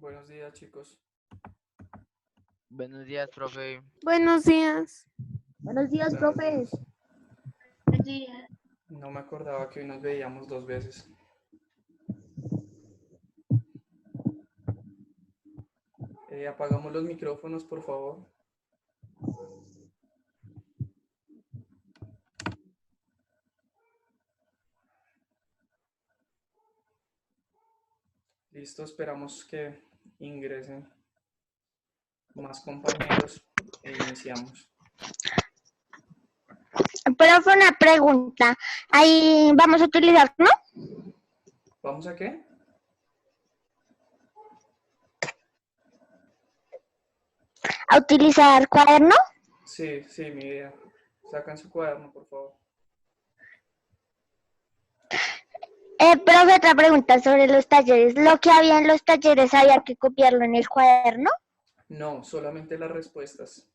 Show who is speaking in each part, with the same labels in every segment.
Speaker 1: Buenos días, chicos.
Speaker 2: Buenos días, profe.
Speaker 3: Buenos días.
Speaker 4: Buenos días,
Speaker 1: Buenos
Speaker 4: profes.
Speaker 1: días.
Speaker 4: Buenos días.
Speaker 1: No me acordaba que hoy nos veíamos 2 veces. Apagamos los micrófonos, por favor. Listo, esperamos que ingresen más compañeros e iniciamos.
Speaker 4: Profe, una pregunta. Ahí vamos a utilizar, ¿no?
Speaker 1: ¿Vamos a qué?
Speaker 4: A utilizar cuaderno.
Speaker 1: Sí, mi vida. Sacan su cuaderno, por favor.
Speaker 4: Profe, otra pregunta sobre los talleres. ¿Lo que había en los talleres había que copiarlo en el cuaderno?
Speaker 1: No, solamente las respuestas.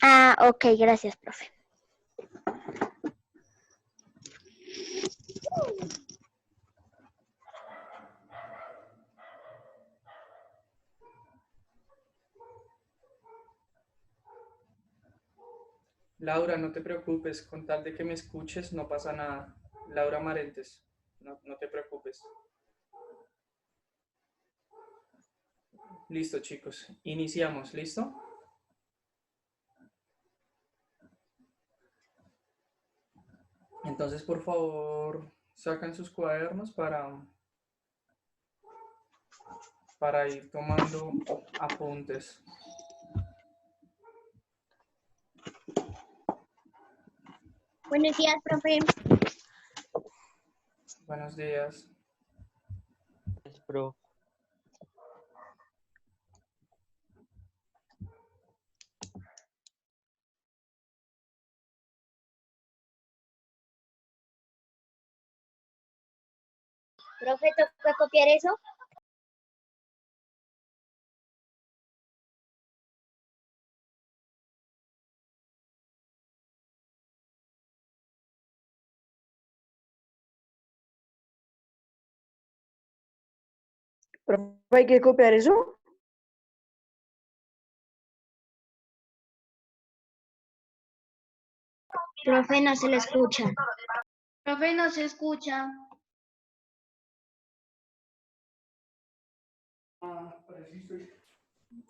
Speaker 4: Ah, ok, gracias, profe.
Speaker 1: Laura, no te preocupes, con tal de que me escuches, no pasa nada. Laura Marentes, no te preocupes. Listo, chicos. Iniciamos, ¿listo? Entonces, por favor, sacan sus cuadernos para ir tomando apuntes.
Speaker 4: Buenos días, profe.
Speaker 1: Buenos días.
Speaker 2: Profe.
Speaker 4: Profe, ¿toca copiar eso?
Speaker 3: ¿Profe, hay que copiar eso?
Speaker 4: Profe, no se le escucha. Profe, no se escucha.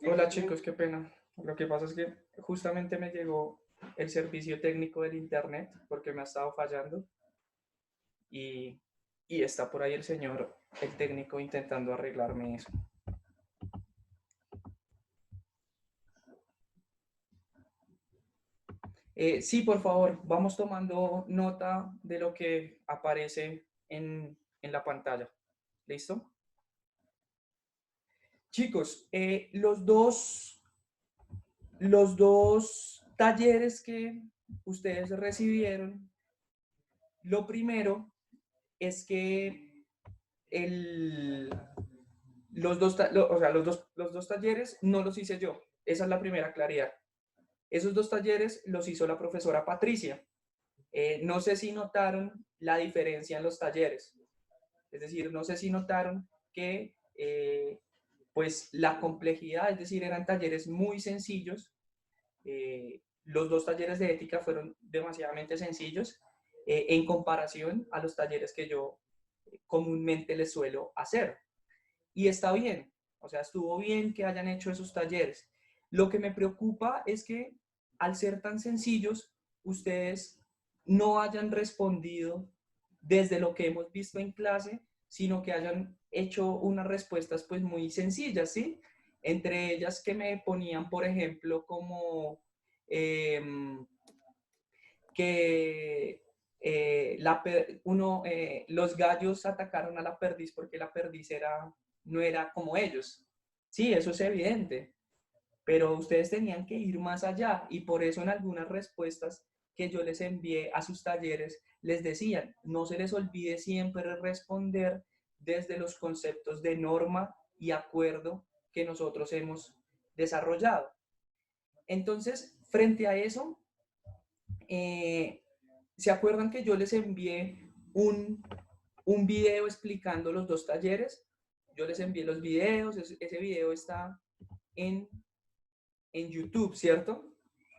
Speaker 1: Hola, chicos, qué pena. Lo que pasa es que justamente me llegó el servicio técnico del internet porque me ha estado fallando y está por ahí el señor, el técnico, intentando arreglarme eso. Sí, por favor, vamos tomando nota de lo que aparece en la pantalla. ¿Listo? Chicos, los dos talleres que ustedes recibieron, lo primero es que los dos talleres no los hice yo. Esa es la primera claridad. Esos dos talleres los hizo la profesora Patricia. No sé si notaron la diferencia en los talleres. Es decir, no sé si notaron que pues la complejidad, es decir, eran talleres muy sencillos. Los dos talleres de ética fueron demasiadamente sencillos en comparación a los talleres que yo comúnmente les suelo hacer. Y está bien, o sea, estuvo bien que hayan hecho esos talleres. Lo que me preocupa es que al ser tan sencillos, ustedes no hayan respondido desde lo que hemos visto en clase, sino que hayan hecho unas respuestas pues muy sencillas, ¿sí? Entre ellas que me ponían, por ejemplo, como que los gallos atacaron a la perdiz porque la perdiz no era como ellos. Sí, eso es evidente, pero ustedes tenían que ir más allá y por eso en algunas respuestas que yo les envié a sus talleres les decían, no se les olvide siempre responder desde los conceptos de norma y acuerdo que nosotros hemos desarrollado. Entonces, frente a eso, ¿se acuerdan que yo les envié un un video explicando los dos talleres. Yo les envié los videos, ese video está en YouTube, ¿cierto?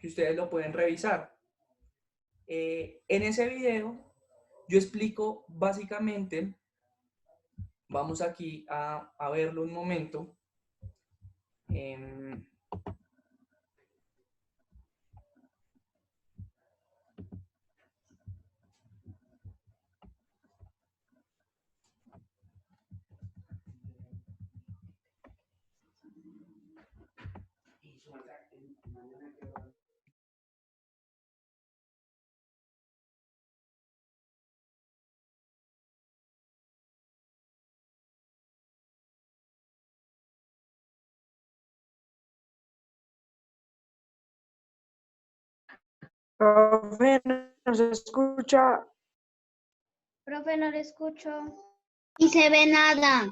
Speaker 1: Que ustedes lo pueden revisar. En ese video yo explico básicamente, vamos aquí a verlo un momento.
Speaker 3: Profe, no se escucha.
Speaker 2: Profe, no le escucho.
Speaker 4: Y se ve nada.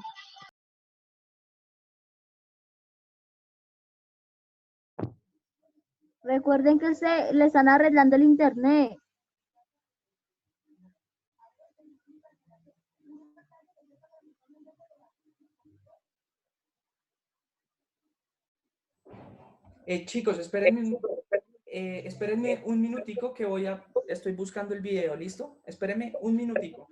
Speaker 2: Recuerden que le están arreglando el internet.
Speaker 1: Chicos, espérenme un minutico que estoy buscando el video, ¿listo? Espérenme un minutico.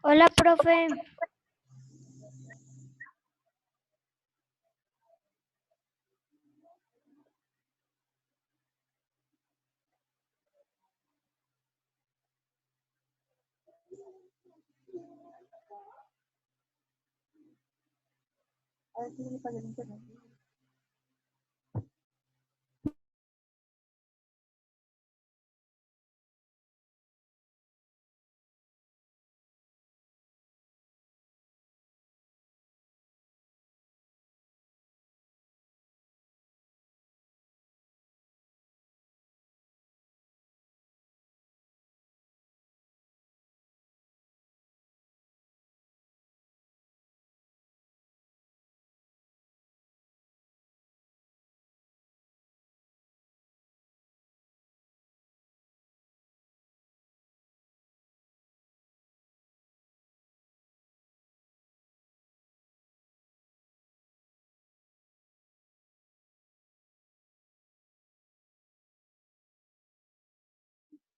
Speaker 4: Hola, profe.
Speaker 2: A ver si le pasa el internet.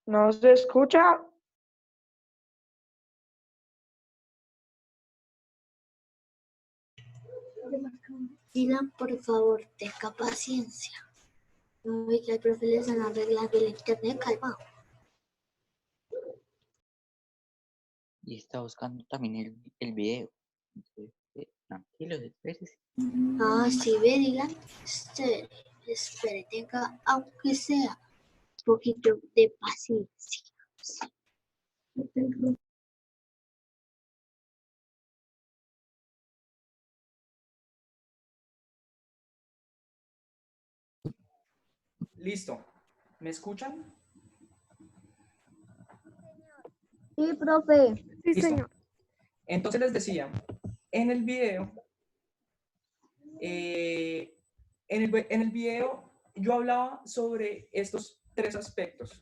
Speaker 3: No se escucha.
Speaker 5: Dylan, por favor, tenga paciencia. No ve que al profe le están arreglando el internet, calma.
Speaker 6: Y está buscando también el video. Entonces, tranquilo, espérese.
Speaker 5: Ah, sí, ve, Dylan. Espere, tenga, aunque sea un poquito de paciencia.
Speaker 1: Listo. ¿Me escuchan?
Speaker 2: Sí, profe.
Speaker 3: Sí,
Speaker 1: Listo.
Speaker 3: señor.
Speaker 1: Entonces les decía, en el video, en el video yo hablaba sobre estos tres aspectos.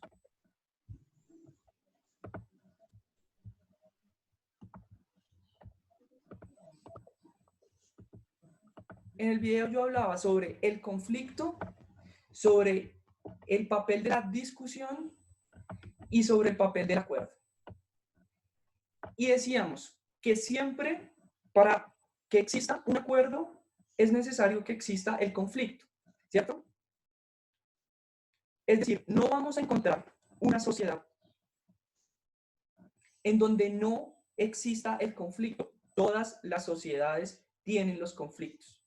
Speaker 1: En el video yo hablaba sobre el conflicto, sobre el papel de la discusión y sobre el papel del acuerdo. Y decíamos que siempre para que exista un acuerdo es necesario que exista el conflicto, ¿cierto? Es decir, no vamos a encontrar una sociedad en donde no exista el conflicto. Todas las sociedades tienen los conflictos.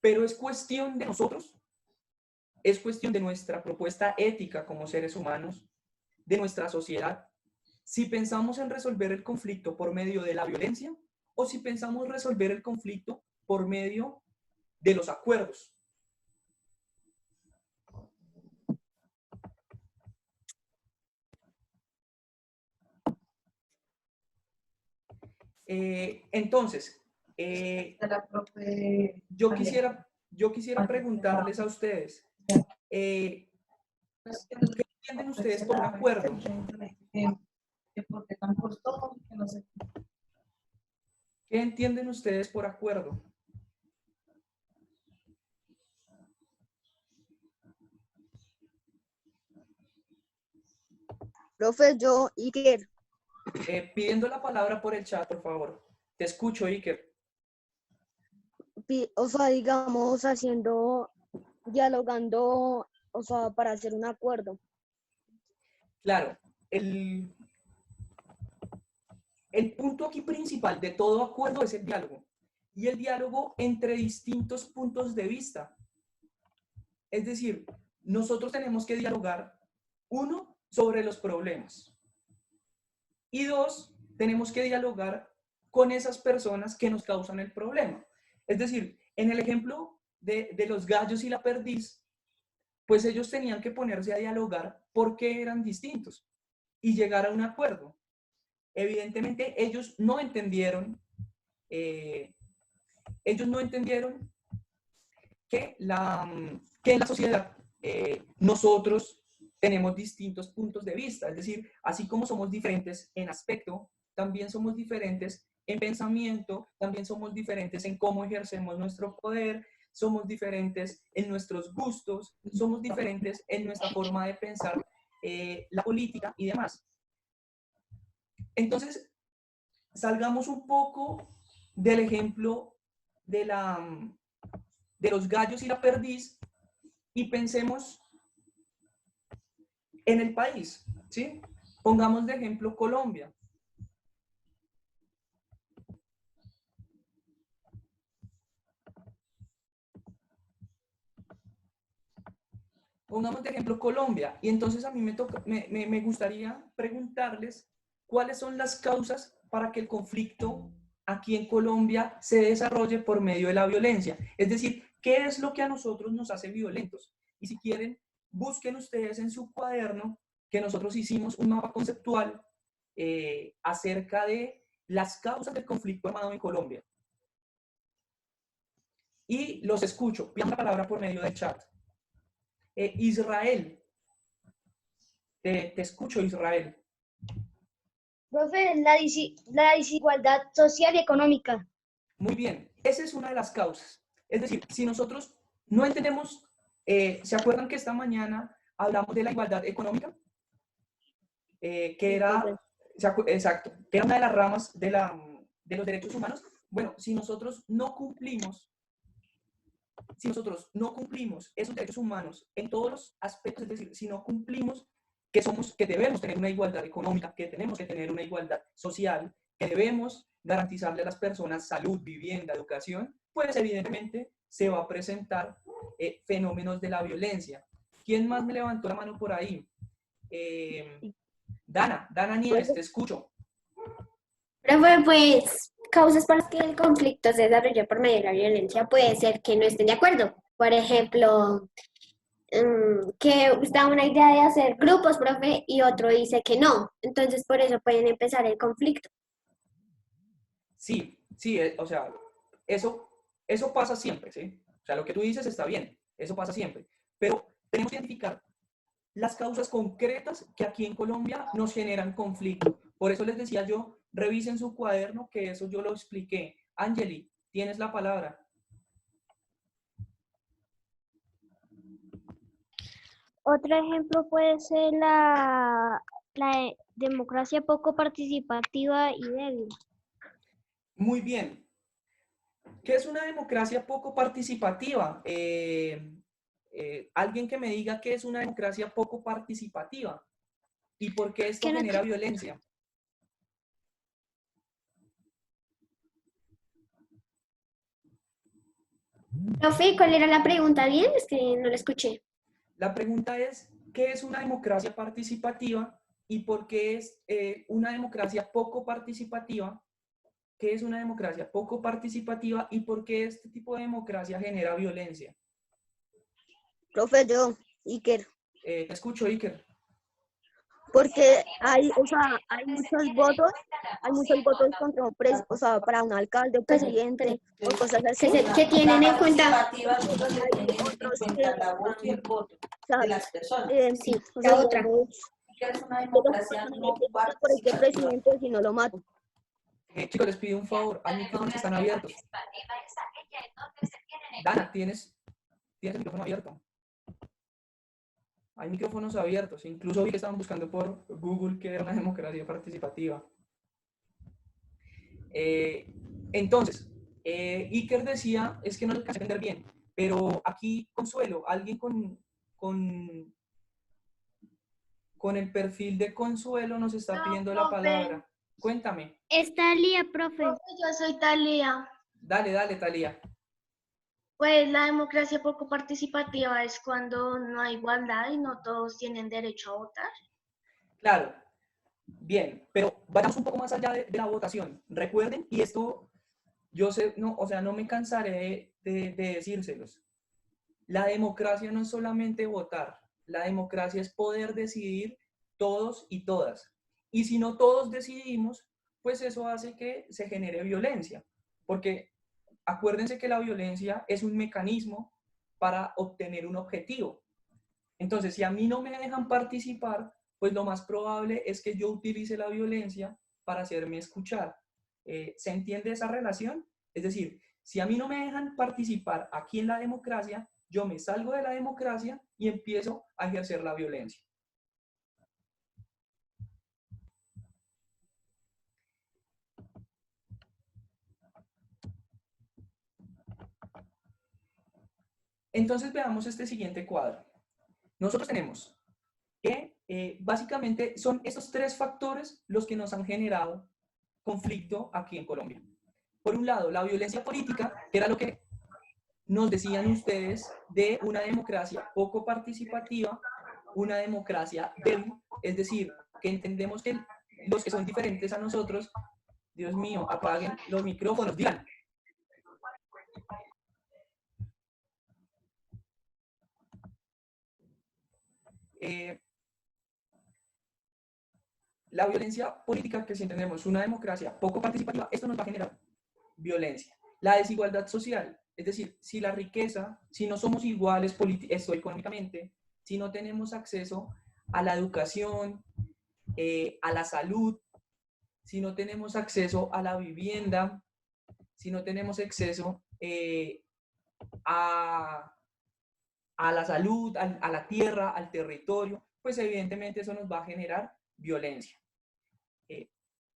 Speaker 1: Pero es cuestión de nosotros, es cuestión de nuestra propuesta ética como seres humanos, de nuestra sociedad, si pensamos en resolver el conflicto por medio de la violencia o si pensamos resolver el conflicto por medio de los acuerdos. Entonces,
Speaker 3: La profe.
Speaker 1: yo quisiera preguntarles a ustedes, ¿qué entienden ustedes por un acuerdo?
Speaker 3: ¿Por qué tan costoso? Que no sé.
Speaker 1: ¿Qué entienden ustedes por acuerdo?
Speaker 7: Profe, yo, Iker,
Speaker 1: Pidiendo la palabra por el chat, por favor. Te escucho, Iker.
Speaker 7: o sea, digamos, dialogando, o sea, para hacer un acuerdo.
Speaker 1: Claro, el punto aquí principal de todo acuerdo es el diálogo. Y el diálogo entre distintos puntos de vista. Es decir, nosotros tenemos que dialogar, uno, sobre los problemas. Y dos, tenemos que dialogar con esas personas que nos causan el problema. Es decir, en el ejemplo de los gallos y la perdiz, pues ellos tenían que ponerse a dialogar por qué eran distintos y llegar a un acuerdo. Evidentemente, ellos no entendieron que en la sociedad nosotros tenemos distintos puntos de vista, es decir, así como somos diferentes en aspecto, también somos diferentes en pensamiento, también somos diferentes en cómo ejercemos nuestro poder, somos diferentes en nuestros gustos, somos diferentes en nuestra forma de pensar la política y demás. Entonces, salgamos un poco del ejemplo de los gallos y la perdiz y pensemos en el país, ¿sí? Pongamos de ejemplo Colombia. Pongamos de ejemplo Colombia. Y entonces a mí me gustaría preguntarles cuáles son las causas para que el conflicto aquí en Colombia se desarrolle por medio de la violencia. Es decir, ¿qué es lo que a nosotros nos hace violentos? Y si quieren, busquen ustedes en su cuaderno que nosotros hicimos un mapa conceptual acerca de las causas del conflicto armado en Colombia. Y los escucho. Pidan la palabra por medio del chat. Israel. Te escucho, Israel.
Speaker 8: Profe, la desigualdad social y económica.
Speaker 1: Muy bien. Esa es una de las causas. Es decir, si nosotros no entendemos, ¿se acuerdan que esta mañana hablamos de la igualdad económica? Que era, exacto, que era una de las ramas de los derechos humanos. Bueno, si nosotros no cumplimos esos derechos humanos en todos los aspectos, es decir, si no cumplimos que debemos tener una igualdad económica, que tenemos que tener una igualdad social, que debemos garantizarle a las personas salud, vivienda, educación, pues evidentemente se va a presentar fenómenos de la violencia. ¿Quién más me levantó la mano por ahí? Dana Nieves, te escucho.
Speaker 5: Profe, pues causas por las que el conflicto se desarrolla por medio de la violencia puede ser que no estén de acuerdo. Por ejemplo, que está una idea de hacer grupos, profe, y otro dice que no. Entonces, por eso pueden empezar el conflicto.
Speaker 1: Sí, o sea, eso pasa siempre, ¿sí? O sea, lo que tú dices está bien, eso pasa siempre. Pero tenemos que identificar las causas concretas que aquí en Colombia nos generan conflicto. Por eso les decía yo, revisen su cuaderno, que eso yo lo expliqué. Angeli, tienes la palabra.
Speaker 8: Otro ejemplo puede ser la democracia poco participativa y débil.
Speaker 1: Muy bien. ¿Qué es una democracia poco participativa? Alguien que me diga qué es una democracia poco participativa y por qué esto genera violencia.
Speaker 5: Profe, ¿cuál era la pregunta? Bien, es que no la escuché.
Speaker 1: La pregunta es, ¿qué es una democracia participativa y por qué es una democracia poco participativa? ¿Qué es una democracia poco participativa y por qué este tipo de democracia genera violencia?
Speaker 7: Profe, yo, Iker.
Speaker 1: Te escucho, Iker.
Speaker 7: Porque hay, o sea, hay muchos votos contra un o sea, para un alcalde o presidente o cosas así.
Speaker 5: Que tienen en cuenta,
Speaker 3: Participativa solo se
Speaker 7: Hay
Speaker 3: tiene en
Speaker 7: otros
Speaker 3: cuenta
Speaker 7: que,
Speaker 3: la voz y el voto
Speaker 7: o sea,
Speaker 3: de las personas.
Speaker 5: sí,
Speaker 7: o
Speaker 5: la
Speaker 7: sea,
Speaker 5: otra.
Speaker 7: digamos,
Speaker 3: Que es una
Speaker 7: que las
Speaker 3: democracia
Speaker 7: personas
Speaker 3: no
Speaker 7: dicen por este
Speaker 3: participativa.
Speaker 7: presidente si no lo mato.
Speaker 1: Chicos, les pido un favor, hay micrófonos que están abiertos. Dana, tienes el micrófono abierto. Hay micrófonos abiertos. Incluso vi que estaban buscando por Google que era una democracia participativa. Entonces, Iker decía, es que no le alcancé a entender bien, pero aquí Consuelo, alguien con el perfil de Consuelo nos está pidiendo la palabra. Cuéntame.
Speaker 8: Es Talía, profe.
Speaker 9: Yo soy Talía.
Speaker 1: Dale, Talía.
Speaker 9: Pues la democracia poco participativa es cuando no hay igualdad y no todos tienen derecho a votar.
Speaker 1: Claro. Bien, pero vayamos un poco más allá de la votación. Recuerden, y esto yo sé, no, o sea, no me cansaré de decírselos. La democracia no es solamente votar, la democracia es poder decidir todos y todas. Y si no todos decidimos, pues eso hace que se genere violencia, porque acuérdense que la violencia es un mecanismo para obtener un objetivo. Entonces, si a mí no me dejan participar, pues lo más probable es que yo utilice la violencia para hacerme escuchar. ¿Se entiende esa relación? Es decir, si a mí no me dejan participar aquí en la democracia, yo me salgo de la democracia y empiezo a ejercer la violencia. Entonces veamos este siguiente cuadro. Nosotros tenemos que básicamente son estos tres factores los que nos han generado conflicto aquí en Colombia. Por un lado, la violencia política, que era lo que nos decían ustedes de una democracia poco participativa, una democracia débil, es decir, que entendemos que los que son diferentes a nosotros, Dios mío, apaguen los micrófonos, digan. La violencia política, que si entendemos una democracia poco participativa, esto nos va a generar violencia. La desigualdad social, es decir, si la riqueza, si no somos iguales económicamente, si no tenemos acceso a la educación, a la salud, si no tenemos acceso a la vivienda, si no tenemos acceso a la salud, a la tierra, al territorio, pues evidentemente eso nos va a generar violencia.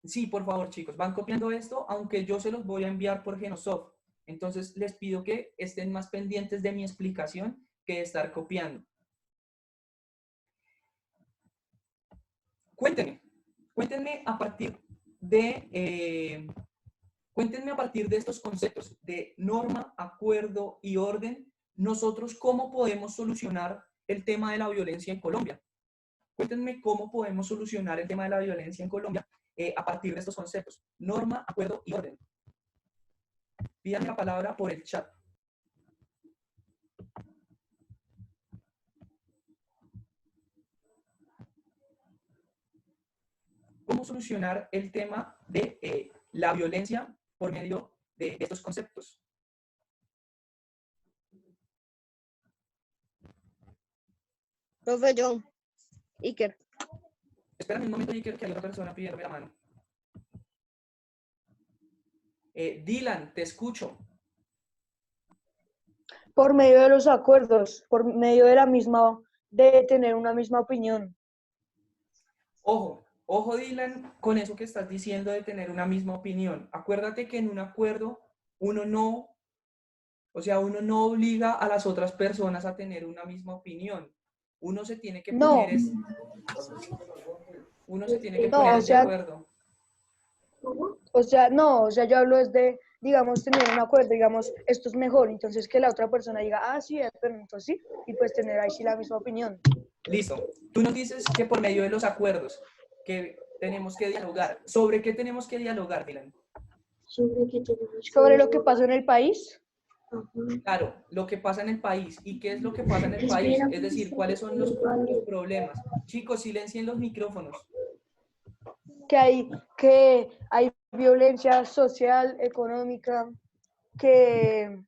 Speaker 1: Sí, por favor, chicos, van copiando esto, aunque yo se los voy a enviar por Genosoft. Entonces, les pido que estén más pendientes de mi explicación que de estar copiando. Cuéntenme a partir de estos conceptos de norma, acuerdo y orden, nosotros cómo podemos solucionar el tema de la violencia en Colombia. Cuéntenme cómo podemos solucionar el tema de la violencia en Colombia a partir de estos conceptos. Norma, acuerdo y orden. Pídanme la palabra por el chat. ¿Cómo solucionar el tema de la violencia por medio de estos conceptos?
Speaker 7: Profe John, Iker.
Speaker 1: Espérame un momento, Iker, que hay otra persona pidiéndome la mano. Dylan, te escucho.
Speaker 10: Por medio de los acuerdos, por medio de tener una misma opinión.
Speaker 1: Ojo, Dylan, con eso que estás diciendo de tener una misma opinión. Acuérdate que en un acuerdo uno no obliga a las otras personas a tener una misma opinión. Uno se tiene que poner de acuerdo.
Speaker 10: Yo hablo desde, digamos, tener un acuerdo, digamos, esto es mejor, entonces que la otra persona diga, sí, pero entonces sí, y pues tener ahí sí la misma opinión.
Speaker 1: Listo. Tú nos dices que por medio de los acuerdos que tenemos que dialogar. ¿Sobre qué tenemos que dialogar, Dylan?
Speaker 10: Sobre lo que pasó en el país.
Speaker 1: Claro, lo que pasa en el país. ¿Y qué es lo que pasa en el país? Es decir, ¿cuáles son los problemas? Chicos, silencien los micrófonos.
Speaker 10: Que hay violencia social, económica, que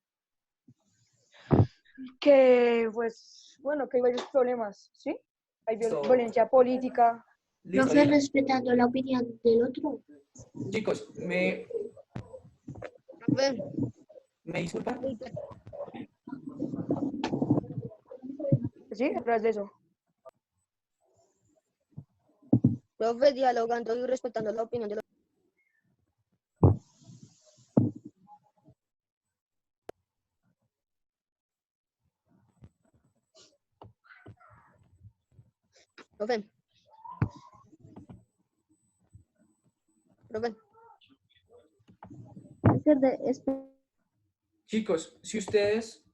Speaker 10: pues, bueno, que hay varios problemas, ¿sí? Hay
Speaker 1: Listo.
Speaker 10: violencia política.
Speaker 1: Listo.
Speaker 8: Profe, respetando la opinión del otro.
Speaker 1: Chicos,
Speaker 7: Profe,
Speaker 1: ¿me disculpan?
Speaker 10: ¿Sí? Detrás de eso.
Speaker 7: profe, dialogando y respetando la opinión del otro. Profe. Profe.
Speaker 1: Chicos, si ustedes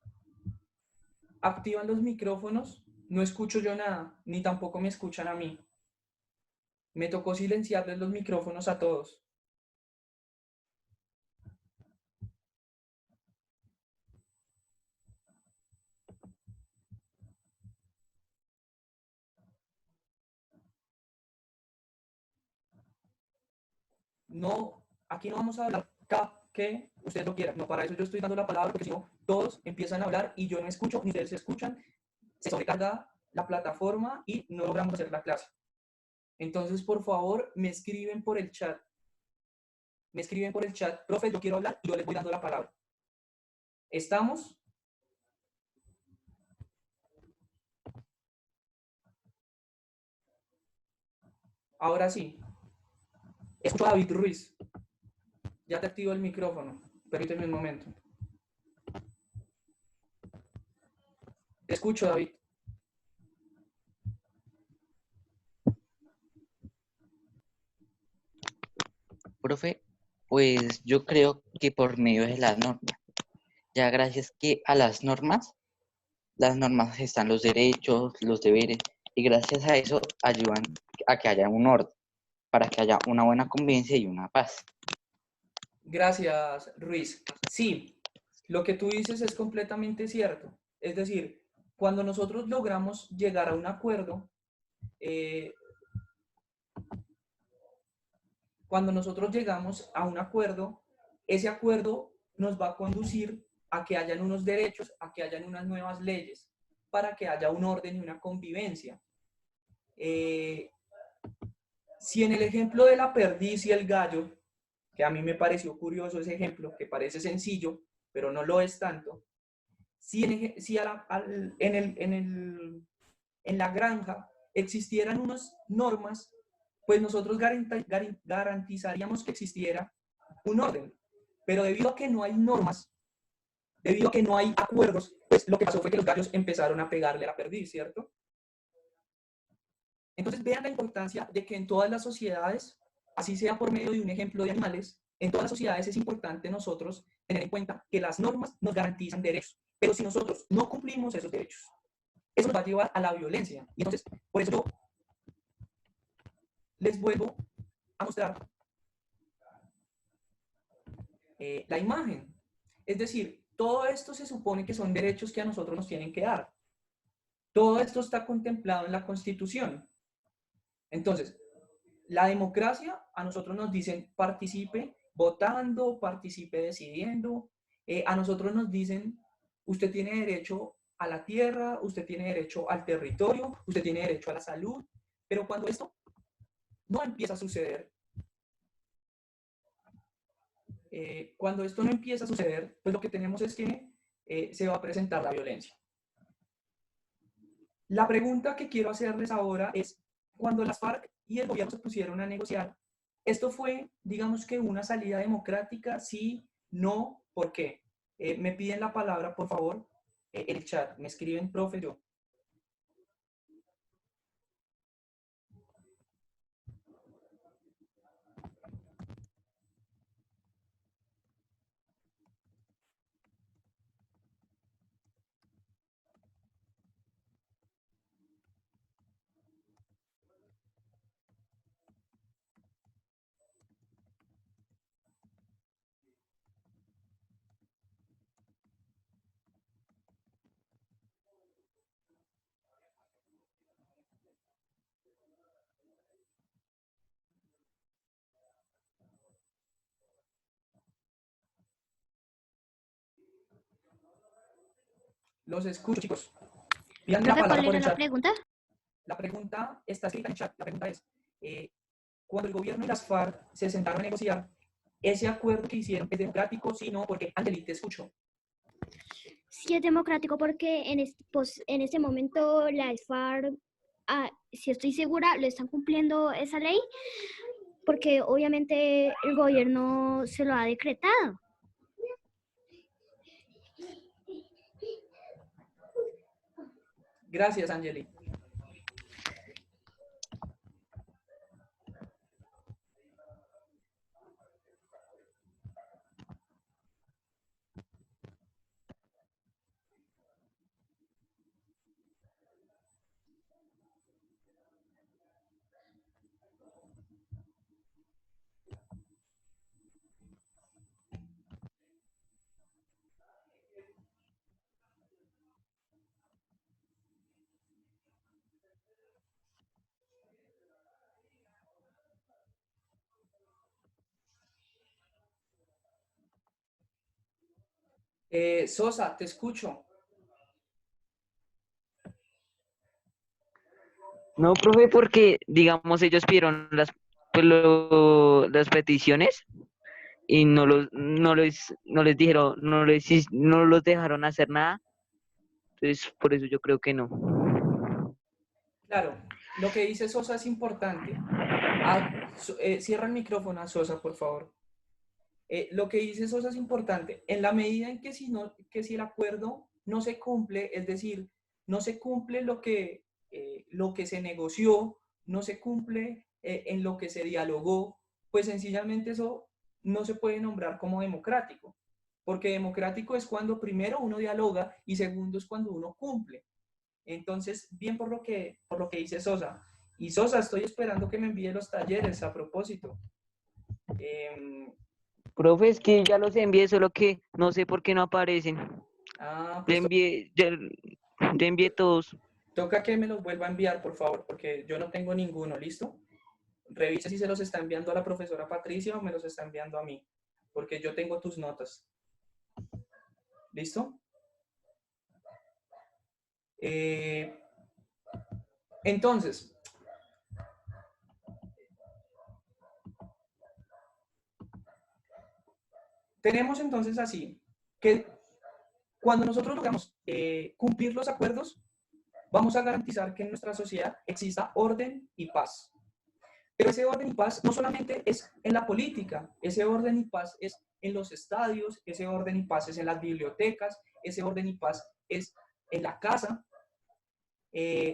Speaker 1: activan los micrófonos, no escucho yo nada, ni tampoco me escuchan a mí. Me tocó silenciarles los micrófonos a todos. No, aquí no vamos a hablar que ustedes lo quieran. No, para eso yo estoy dando la palabra, porque si no, todos empiezan a hablar y yo no escucho, ni ustedes se escuchan, se sobrecarga la plataforma y no logramos hacer la clase. Entonces, por favor, me escriben por el chat. Me escriben por el chat, profe, yo quiero hablar, y yo les voy dando la palabra. ¿Estamos? Ahora sí. Escucho a David Ruiz. Ya te activo el micrófono. Permíteme un momento. Te escucho, David.
Speaker 6: Profe, pues yo creo que por medio de las normas, ya gracias que a las normas están los derechos, los deberes, y gracias a eso ayudan a que haya un orden, para que haya una buena convivencia y una paz.
Speaker 1: Gracias, Ruiz. Sí, lo que tú dices es completamente cierto. Es decir, cuando nosotros logramos llegar a un acuerdo, ese acuerdo nos va a conducir a que hayan unos derechos, a que hayan unas nuevas leyes, para que haya un orden y una convivencia. Si en el ejemplo de la perdiz y el gallo, que a mí me pareció curioso ese ejemplo, que parece sencillo, pero no lo es tanto, si en la granja existieran unas normas, pues nosotros garantizaríamos que existiera un orden. Pero debido a que no hay normas, debido a que no hay acuerdos, pues lo que pasó fue que los gallos empezaron a pegarle a la perdiz, ¿cierto? Entonces vean la importancia de que en todas las sociedades, así sea por medio de un ejemplo de animales, en todas las sociedades es importante nosotros tener en cuenta que las normas nos garantizan derechos, pero si nosotros no cumplimos esos derechos, eso nos va a llevar a la violencia. Y entonces, por eso yo les vuelvo a mostrar la imagen. Es decir, todo esto se supone que son derechos que a nosotros nos tienen que dar. Todo esto está contemplado en la Constitución. Entonces, la democracia, a nosotros nos dicen participe votando, participe decidiendo. A nosotros nos dicen, usted tiene derecho a la tierra, usted tiene derecho al territorio, usted tiene derecho a la salud. Pero cuando esto no empieza a suceder, pues lo que tenemos es que se va a presentar la violencia. La pregunta que quiero hacerles ahora es, cuando las FARC y el gobierno se pusieron a negociar, ¿esto fue, digamos que una salida democrática? Sí, no, ¿por qué? Me piden la palabra, por favor, el chat, me escriben, profe, yo. Los escucho, chicos. Pídanme la
Speaker 8: Profe,
Speaker 1: palabra
Speaker 8: ¿cuál
Speaker 1: por
Speaker 8: era
Speaker 1: el
Speaker 8: la
Speaker 1: chat.
Speaker 8: pregunta?
Speaker 1: La pregunta está escrita en el chat. La pregunta es, cuando el gobierno y las FARC se sentaron a negociar, ¿ese acuerdo que hicieron es democrático? Sí, no, porque Angeli, te escucho.
Speaker 8: Sí, es democrático porque en este momento la FARC, si estoy segura, lo están cumpliendo esa ley porque obviamente el gobierno se lo ha decretado.
Speaker 1: Gracias, Angeli. Sosa, te escucho.
Speaker 11: No, profe, porque, digamos, ellos pidieron las peticiones y no les dijeron, no los dejaron hacer nada. Entonces, por eso yo creo que no.
Speaker 1: Claro, lo que dice Sosa es importante. Cierra el micrófono a Sosa, por favor. Lo que dice Sosa es importante. En la medida en que si el acuerdo no se cumple, es decir, no se cumple lo que se negoció, no se cumple en lo que se dialogó, pues sencillamente eso no se puede nombrar como democrático. Porque democrático es cuando primero uno dialoga y segundo es cuando uno cumple. Entonces, bien por lo que dice Sosa. Y Sosa, estoy esperando que me envíe los talleres a propósito.
Speaker 11: Profe, es que ya los envié, solo que no sé por qué no aparecen.
Speaker 1: Pues
Speaker 11: Le envié todos.
Speaker 1: toca que me los vuelva a enviar, por favor, porque yo no tengo ninguno, ¿listo? Revisa si se los está enviando a la profesora Patricia o me los está enviando a mí, porque yo tengo tus notas. ¿Listo? Entonces, tenemos entonces así, que cuando nosotros logramos cumplir los acuerdos, vamos a garantizar que en nuestra sociedad exista orden y paz. Pero ese orden y paz no solamente es en la política, ese orden y paz es en los estadios, ese orden y paz es en las bibliotecas, ese orden y paz es en la casa.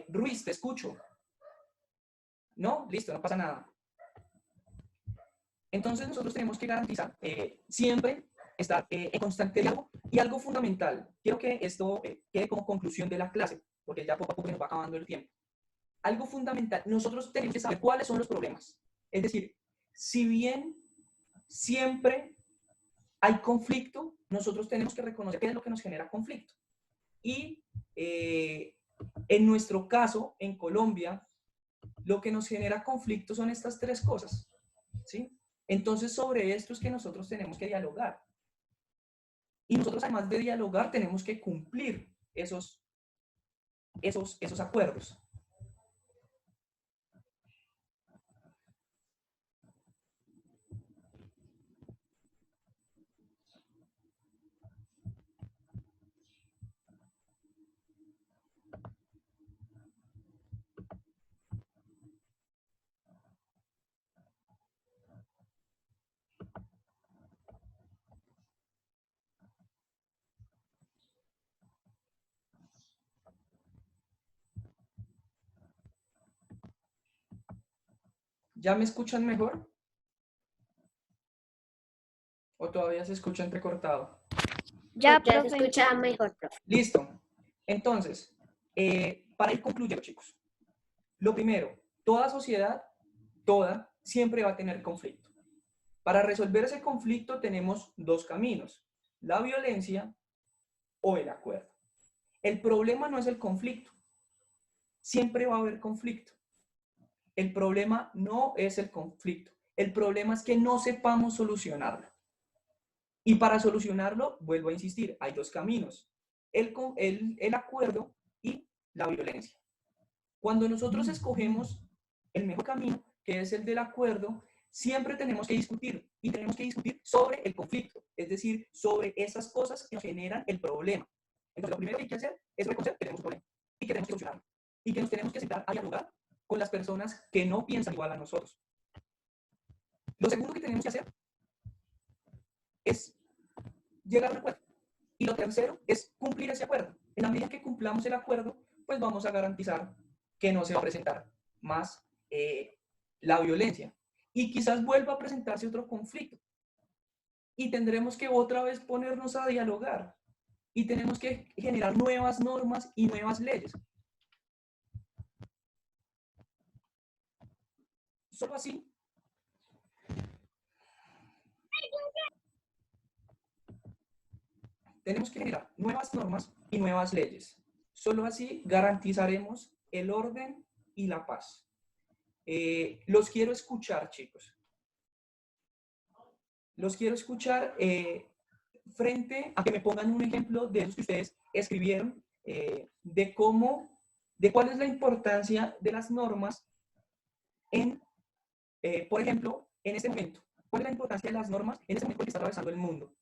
Speaker 1: Ruiz, te escucho. ¿No? Listo, no pasa nada. Entonces nosotros tenemos que garantizar siempre estar en constante diálogo y algo fundamental. Quiero que esto quede como conclusión de la clase, porque ya poco a poco nos va acabando el tiempo. Algo fundamental, nosotros tenemos que saber cuáles son los problemas. Es decir, si bien siempre hay conflicto, nosotros tenemos que reconocer qué es lo que nos genera conflicto. Y en nuestro caso, en Colombia, lo que nos genera conflicto son estas tres cosas, ¿sí? Entonces, sobre esto es que nosotros tenemos que dialogar. Y nosotros, además de dialogar, tenemos que cumplir esos acuerdos. ¿Ya me escuchan mejor? ¿O todavía se escucha entrecortado?
Speaker 5: Ya se escucha mejor, profe.
Speaker 1: Listo. Entonces, para ir concluyendo, chicos. Lo primero, toda sociedad, siempre va a tener conflicto. Para resolver ese conflicto tenemos dos caminos, la violencia o el acuerdo. El problema no es el conflicto. Siempre va a haber conflicto. El problema no es el conflicto. El problema es que no sepamos solucionarlo. Y para solucionarlo, vuelvo a insistir, hay dos caminos. el acuerdo y la violencia. Cuando nosotros escogemos el mejor camino, que es el del acuerdo, siempre tenemos que discutir, y tenemos que discutir sobre el conflicto, es decir, sobre esas cosas que nos generan el problema. Entonces, lo primero que hay que hacer es reconocer que tenemos un problema y que tenemos que solucionarlo, y que nos tenemos que sentar a dialogar con las personas que no piensan igual a nosotros. Lo segundo que tenemos que hacer es llegar a un acuerdo. Y lo tercero es cumplir ese acuerdo. En la medida que cumplamos el acuerdo, pues vamos a garantizar que no se va a presentar más la violencia. Y quizás vuelva a presentarse otro conflicto. Y tendremos que otra vez ponernos a dialogar. Y tenemos que generar nuevas normas y nuevas leyes. Solo así tenemos que generar nuevas normas y nuevas leyes. Solo así garantizaremos el orden y la paz. Los quiero escuchar, chicos. Los quiero escuchar frente a que me pongan un ejemplo de esos que ustedes escribieron, de cuál es la importancia de las normas en, por ejemplo, en este momento. ¿Cuál es la importancia de las normas en este momento que está atravesando el mundo?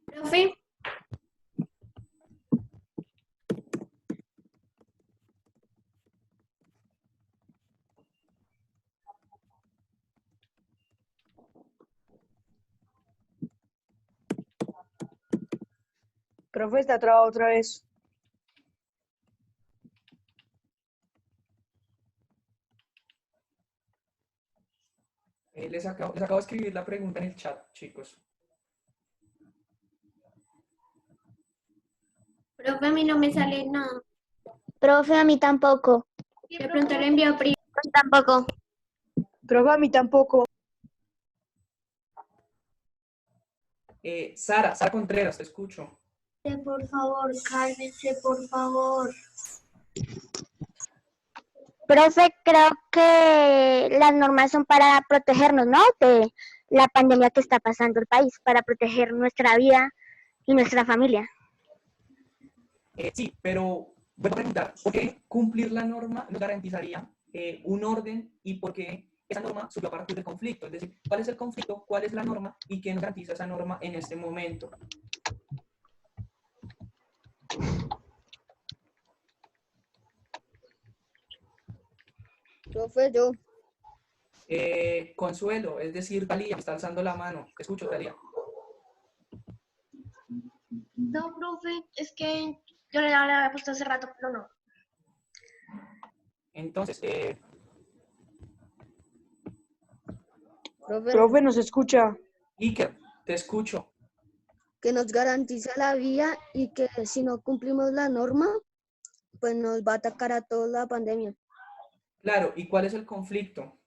Speaker 5: Profe.
Speaker 10: Profe, está trabado otra vez.
Speaker 1: Les acabo de escribir la pregunta en el chat, chicos.
Speaker 5: Profe, a mí no me sale nada.
Speaker 4: Profe, a mí tampoco.
Speaker 5: De pronto lo envío primero.
Speaker 4: Tampoco.
Speaker 10: Profe, a mí tampoco.
Speaker 1: Sara Contreras, te escucho.
Speaker 9: Por favor, cálmense, por favor.
Speaker 4: Profe, creo que las normas son para protegernos, ¿no? De la pandemia que está pasando el país, para proteger nuestra vida y nuestra familia.
Speaker 1: Sí, pero voy a preguntar, ¿por qué cumplir la norma nos garantizaría un orden y por qué esa norma surgió a partir del conflicto? Es decir, ¿cuál es el conflicto, cuál es la norma y qué nos garantiza esa norma en este momento?
Speaker 7: Profe, yo.
Speaker 1: Consuelo, es decir, Talía, me está alzando la mano. Te escucho, Talía.
Speaker 9: No, profe, es que yo le había puesto hace rato, pero no.
Speaker 1: Entonces,
Speaker 10: Profe, nos escucha.
Speaker 1: Iker, te escucho.
Speaker 7: Que nos garantiza la vida y que si no cumplimos la norma, pues nos va a atacar a toda la pandemia.
Speaker 1: Claro, ¿y cuál es el conflicto?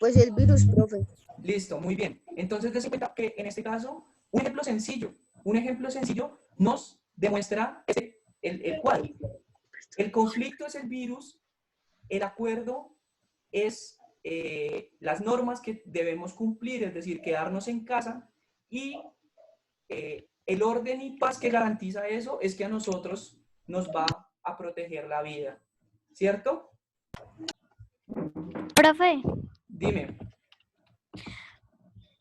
Speaker 7: Pues el virus, profe.
Speaker 1: Listo, muy bien. Entonces, des cuenta que en este caso, un ejemplo sencillo nos demuestra el cuadro. El conflicto es el virus, el acuerdo es las normas que debemos cumplir, es decir, quedarnos en casa, y el orden y paz que garantiza eso es que a nosotros nos va a proteger la vida, ¿cierto?
Speaker 8: Profe,
Speaker 1: Dime.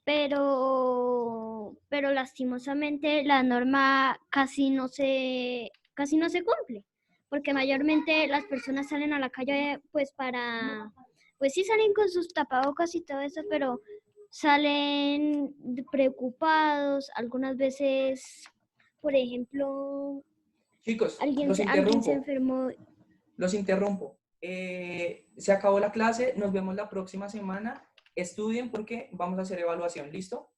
Speaker 8: pero lastimosamente la norma casi no se cumple, porque mayormente las personas salen a la calle pues sí salen con sus tapabocas y todo eso, pero salen preocupados, algunas veces, por ejemplo,
Speaker 1: Chicos,
Speaker 8: alguien
Speaker 1: los
Speaker 8: se
Speaker 1: interrumpo.
Speaker 8: enfermó.
Speaker 1: Los interrumpo. Se acabó la clase, nos vemos la próxima semana. Estudien porque vamos a hacer evaluación, ¿listo?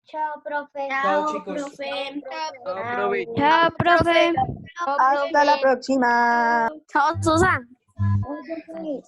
Speaker 4: Chao, profe.
Speaker 1: Chao, chicos.
Speaker 5: Profe.
Speaker 8: Chao, profe.
Speaker 10: Hasta la próxima.
Speaker 7: Chao, Susan.
Speaker 4: Oye, profe.